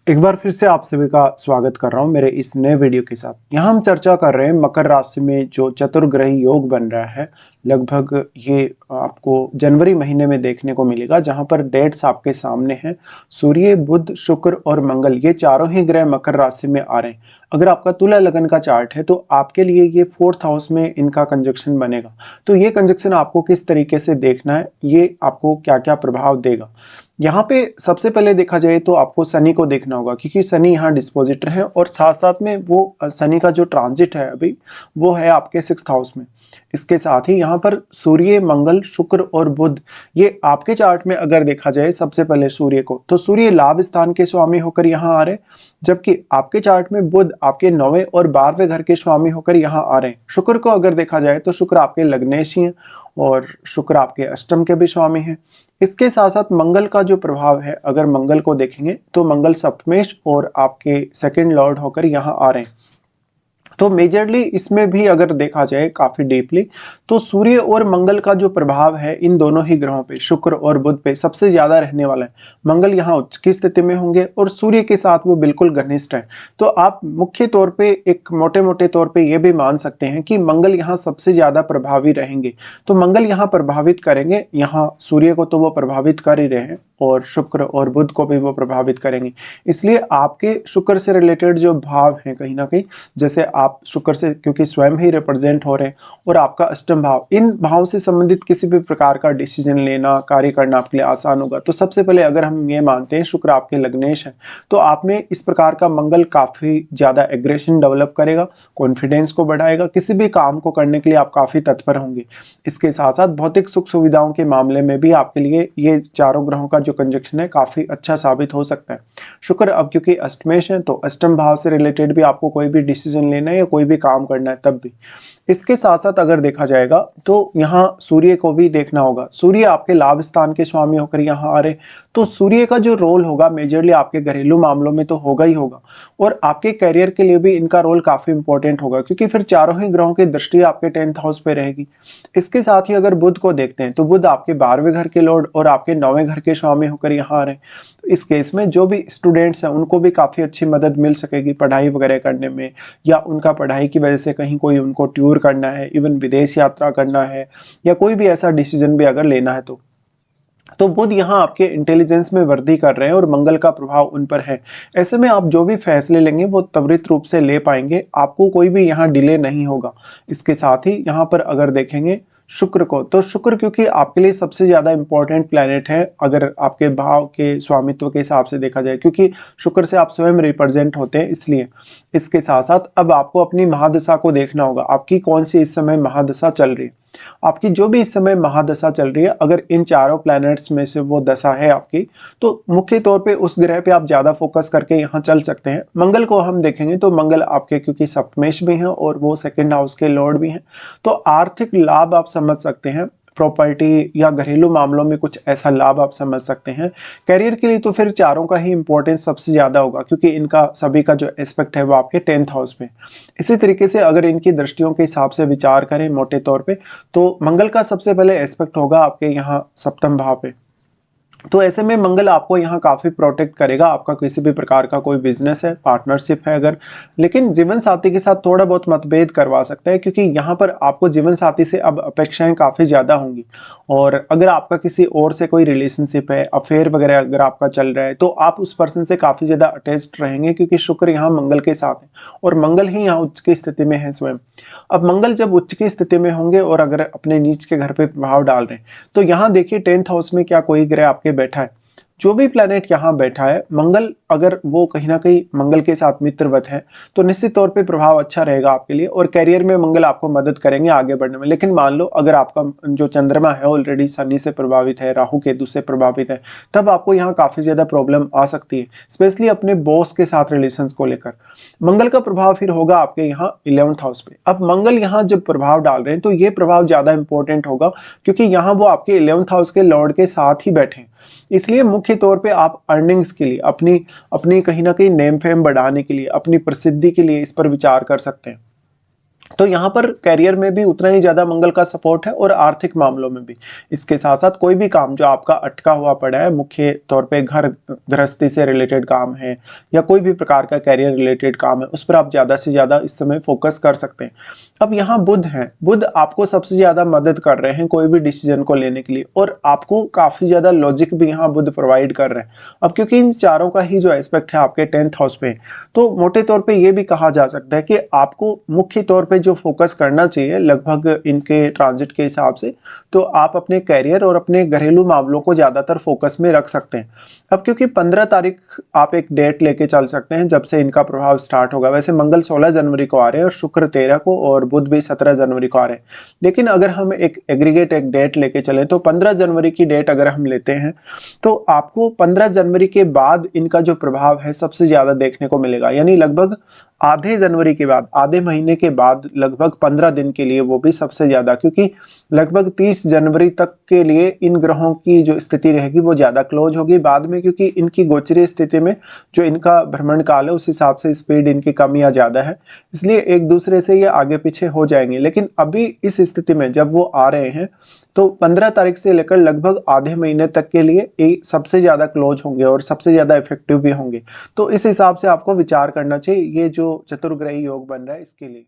एक बार फिर से आप सभी का स्वागत कर रहा हूं मेरे इस नए वीडियो के साथ। यहाँ हम चर्चा कर रहे हैं मकर राशि में जो चतुर्ग्रही योग बन रहा है। लगभग ये आपको जनवरी महीने में देखने को मिलेगा, जहां पर डेट्स आपके सामने हैं। सूर्य, बुध, शुक्र और मंगल, ये चारों ही ग्रह मकर राशि में आ रहे हैं। अगर आपका तुला लगन का चार्ट है तो आपके लिए ये 4th हाउस में इनका कंजक्शन बनेगा। तो ये कंजक्शन आपको किस तरीके से देखना है, ये आपको क्या क्या प्रभाव देगा। यहाँ पे सबसे पहले देखा जाए तो आपको शनि को देखना होगा, क्योंकि शनि यहाँ डिस्पोजिटर है और साथ साथ में वो शनि का जो ट्रांजिट है अभी वो है आपके 6th हाउस में। इसके साथ ही यहाँ पर सूर्य, मंगल, शुक्र और बुध, ये आपके चार्ट में अगर देखा जाए सबसे पहले सूर्य को, तो सूर्य लाभ स्थान के स्वामी होकर यहाँ आ रहे, जबकि आपके चार्ट में बुध आपके 9वें और 12वें घर के स्वामी होकर यहाँ आ रहे हैं। शुक्र को अगर देखा जाए तो शुक्र आपके लग्नेशी हैं और शुक्र आपके अष्टम के भी स्वामी हैं। इसके साथ साथ मंगल का जो प्रभाव है, अगर मंगल को देखेंगे तो मंगल सप्तमेश और आपके सेकंड लॉर्ड होकर यहाँ आ रहे हैं। तो मेजरली इसमें भी अगर देखा जाए काफी डीपली, तो सूर्य और मंगल का जो प्रभाव है इन दोनों ही ग्रहों पे, शुक्र और बुध पे सबसे ज्यादा रहने वाला है। मंगल यहाँ उच्च की स्थिति में होंगे और सूर्य के साथ वो बिल्कुल घनिष्ठ है। तो आप मुख्य तौर पे एक मोटे मोटे तौर पे ये भी मान सकते हैं कि मंगल यहाँ सबसे ज्यादा प्रभावी रहेंगे। तो मंगल यहाँ प्रभावित करेंगे, यहाँ सूर्य को तो वो प्रभावित कर ही रहे हैं और शुक्र और बुध को भी वो प्रभावित करेंगे। इसलिए आपके शुक्र से रिलेटेड जो भाव हैं कहीं ना कहीं, जैसे आप शुक्र से क्योंकि स्वयं ही रिप्रेजेंट हो रहे हैं और आपका अष्टम भाव, इन भाव से संबंधित किसी भी प्रकार का डिसीजन लेना, कार्य करना आपके लिए आसान होगा। तो सबसे पहले अगर हम ये मानते हैं शुक्र आपके लग्नेश है, तो आप में इस प्रकार का मंगल काफी ज्यादा एग्रेशन डेवलप करेगा, कॉन्फिडेंस को बढ़ाएगा, किसी भी काम को करने के लिए आप काफी तत्पर होंगे। इसके साथ साथ भौतिक सुख सुविधाओं के मामले में भी आपके लिए ये चारों ग्रहों का जो कंजक्शन है काफी अच्छा साबित हो सकता है। शुक्र अब क्योंकि अष्टमेश है तो अष्टम भाव से रिलेटेड भी आपको कोई भी डिसीजन लेना है या कोई भी काम करना है तब भी। इसके साथ साथ अगर देखा जाएगा तो यहाँ सूर्य को भी देखना होगा। सूर्य आपके लाभ स्थान के स्वामी होकर यहाँ आ रहे, तो सूर्य का जो रोल होगा मेजरली आपके घरेलू मामलों में तो होगा ही होगा और आपके करियर के लिए भी इनका रोल काफी इंपॉर्टेंट होगा, क्योंकि फिर चारों ही ग्रहों की दृष्टि आपके 10th हाउस पे रहेगी। इसके साथ ही अगर बुध को देखते हैं तो बुध आपके 12वें घर के लॉर्ड और आपके 9वें घर के स्वामी होकर यहाँ आ रहे हैं। इस केस में जो भी स्टूडेंट्स हैं उनको भी काफी अच्छी मदद मिल सकेगी पढ़ाई वगैरह करने में, या उनका पढ़ाई की वजह से कहीं कोई उनको टूर करना है, इवन विदेश यात्रा करना है, या कोई भी ऐसा डिसीजन भी अगर लेना है तो बुध यहाँ आपके इंटेलिजेंस में वृद्धि कर रहे हैं और मंगल का प्रभाव उन पर है। ऐसे में आप जो भी फैसले लेंगे वो त्वरित रूप से ले पाएंगे, आपको कोई भी यहाँ डिले नहीं होगा। इसके साथ ही यहाँ पर अगर देखेंगे शुक्र को, तो शुक्र क्योंकि आपके लिए सबसे ज्यादा इंपॉर्टेंट प्लैनेट है अगर आपके भाव के स्वामित्व के हिसाब से देखा जाए, क्योंकि शुक्र से आप स्वयं रिप्रेजेंट होते हैं इसलिए। इसके साथ साथ अब आपको अपनी महादशा को देखना होगा, आपकी कौन सी इस समय महादशा चल रही है। आपकी जो भी इस समय महादशा चल रही है, अगर इन चारों प्लैनेट्स में से वो दशा है आपकी, तो मुख्य तौर पे उस ग्रह पे आप ज्यादा फोकस करके यहाँ चल सकते हैं। मंगल को हम देखेंगे तो मंगल आपके क्योंकि सप्तमेश भी हैं और वो सेकंड हाउस के लॉर्ड भी हैं, तो आर्थिक लाभ आप समझ सकते हैं, प्रॉपर्टी या घरेलू मामलों में कुछ ऐसा लाभ आप समझ सकते हैं। करियर के लिए तो फिर चारों का ही इंपॉर्टेंस सबसे ज्यादा होगा, क्योंकि इनका सभी का जो एस्पेक्ट है वो आपके 10th हाउस में। इसी तरीके से अगर इनकी दृष्टियों के हिसाब से विचार करें मोटे तौर पे, तो मंगल का सबसे पहले एस्पेक्ट होगा आपके यहाँ सप्तम भाव पे। तो ऐसे में मंगल आपको यहाँ काफी प्रोटेक्ट करेगा, आपका किसी भी प्रकार का कोई बिजनेस है, पार्टनरशिप है अगर, लेकिन जीवन साथी के साथ थोड़ा बहुत मतभेद करवा सकता है, क्योंकि यहाँ पर आपको जीवन साथी से अब अपेक्षाएं काफी ज्यादा होंगी। और अगर आपका किसी और से कोई रिलेशनशिप है, अफेयर वगैरह अगर आपका चल रहा है, तो आप उस पर्सन से काफी ज्यादा अटैच्ड रहेंगे, क्योंकि शुक्र यहाँ मंगल के साथ है और मंगल ही यहाँ उच्च की स्थिति में है स्वयं। अब मंगल जब उच्च की स्थिति में होंगे और अगर अपने नीच के घर पे प्रभाव डाल रहे हैं, तो यहाँ देखिए 10th हाउस में क्या कोई ग्रह आपके बैठा है। जो भी प्लैनेट यहाँ बैठा है, मंगल अगर वो कहीं ना कहीं मंगल के साथ मित्रवत है तो निश्चित तौर पे प्रभाव अच्छा रहेगा आपके लिए और करियर में मंगल आपको मदद करेंगे आगे बढ़ने में। लेकिन मान लो अगर आपका जो चंद्रमा है ऑलरेडी शनि से प्रभावित है, राहु केतु से प्रभावित है, तब आपको यहाँ काफी ज्यादा प्रॉब्लम आ सकती है, स्पेशली अपने बॉस के साथ रिलेशन को लेकर। मंगल का प्रभाव फिर होगा आपके यहाँ 11th हाउस पे। अब मंगल यहाँ जब प्रभाव डाल रहे हैं तो ये प्रभाव ज्यादा इंपॉर्टेंट होगा, क्योंकि यहाँ वो आपके 11th हाउस के लॉर्ड के साथ ही बैठे हैं। इसलिए मुख्य तौर पे आप अर्निंग्स के लिए, अपनी अपनी कहीं ना कहीं नेम फेम बढ़ाने के लिए, अपनी प्रसिद्धि के लिए इस पर विचार कर सकते हैं। तो यहाँ पर करियर में भी उतना ही ज़्यादा मंगल का सपोर्ट है और आर्थिक मामलों में भी। इसके साथ साथ कोई भी काम जो आपका अटका हुआ पड़ा है, मुख्य तौर पे घर गृहस्थी से रिलेटेड काम है या कोई भी प्रकार का करियर रिलेटेड काम है, उस पर आप ज़्यादा से ज़्यादा इस समय फोकस कर सकते हैं। अब यहाँ बुध है, बुध आपको सबसे ज़्यादा मदद कर रहे हैं कोई भी डिसीजन को लेने के लिए, और आपको काफ़ी ज़्यादा लॉजिक भी यहाँ बुध प्रोवाइड कर रहे हैं। अब क्योंकि इन चारों का ही जो एस्पेक्ट है आपके 10th हाउस पे, तो मोटे तौर पे ये भी कहा जा सकता है कि आपको मुख्य तौर पे जो फोकस करना चाहिए लगभग इनके ट्रांजिट के हिसाब से, तो आप अपने करियर और अपने घरेलू मामलों को ज़्यादातर फोकस में रख सकते हैं। अब क्योंकि 15 तारीख आप एक डेट लेके चल सकते हैं जब से इनका प्रभाव स्टार्ट होगा। वैसे मंगल 16 जनवरी को आ रहे हैं और शुक्र 13 को और बुध भी 17 जनवरी को आ रहे हैं, लेकिन अगर हम एक एग्रीगेट एक डेट लेके चले तो 15 जनवरी की डेट अगर हम लेते हैं तो आपको 15 जनवरी के बाद इनका जो प्रभाव है सबसे ज़्यादा देखने को मिलेगा। यानी लगभग आधे जनवरी के बाद, आधे महीने के बाद, लगभग 15 दिन के लिए, वो भी सबसे ज़्यादा, क्योंकि लगभग 30 जनवरी तक के लिए इन ग्रहों की जो स्थिति रहेगी वो ज़्यादा क्लोज होगी। बाद में क्योंकि इनकी गोचरीय स्थिति में जो इनका भ्रमण काल है उस हिसाब से स्पीड इनकी कम या ज़्यादा है, इसलिए एक दूसरे से ये आगे पीछे हो जाएंगे। लेकिन अभी इस स्थिति में जब वो आ रहे हैं तो 15 तारीख से लेकर लगभग आधे महीने तक के लिए एक सबसे ज़्यादा क्लोज होंगे और सबसे ज़्यादा इफेक्टिव भी होंगे। तो इस हिसाब से आपको विचार करना चाहिए ये जो चतुर्ग्रही योग बन रहा है इसके लिए।